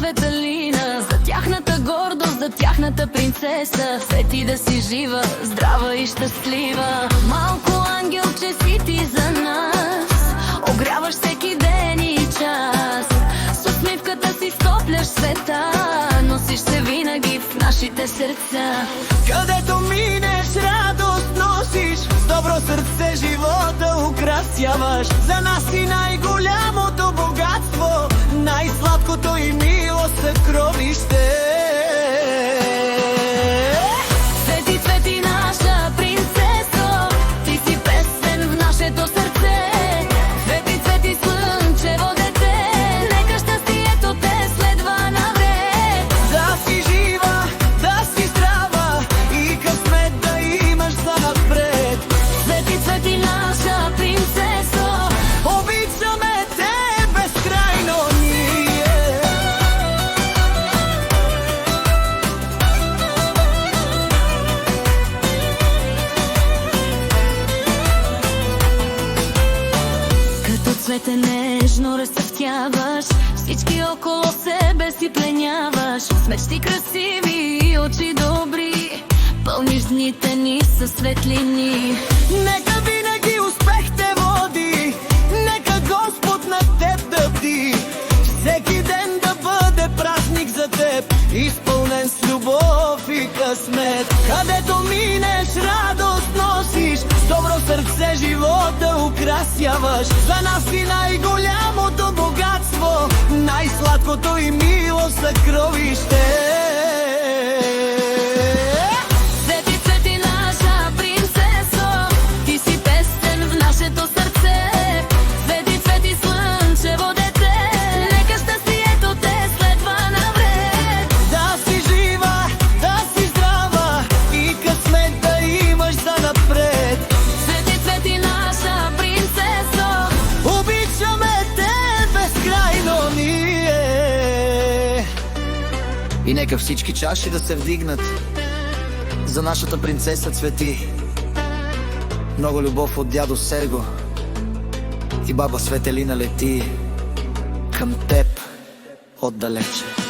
Светелина, за тяхната гордост, за тяхната принцеса. Свети да си жива, здрава и щастлива. Малко ангелче си ти за нас, огряваш всеки ден и час. С усмивката си стопляш света, носиш се винаги в нашите сърца. Където минеш, радост носиш, с добро сърце живота украсяваш. За нас си най-голямото богатство, най-сладкото и мило съкровище. Свети, свети наша принцесо, ти си песен в нашето сърце. Свети, свети слънчево дете, нека щастието те следва навред. Да си жива, да си здрава и късмет да имаш за напред. Свети, свети наша принцесо, Обичаме те безкрайно ние. като цвете нежно разцъфтяваш, всички около себе си пленяваш. С мечти красиви и очи добри, пълниш дните ни със светлини. Нека винаги успех те води, нека Господ на теб да бди. Всеки ден да бъде празник за теб, изпълнен с любов и късмет. Където минеш, радост носиш, с добро сърце живота украсяваш. За нас си най-голямото богатство, най-сладкото и мило съкровище. Свети, свети наша принцесо, ти си песен в нашето сърце. Свети, свети слънчево дете, нека щастието те следва навред. Да си жива, да си здрава и късмет да имаш за напред. Свети, свети наша принцесо, Обичаме те безкрайно ние. И нека всички чаши да се вдигнат за нашата принцеса Цвети. Много любов от дядо Серго и баба Светелина лети към теб отдалече.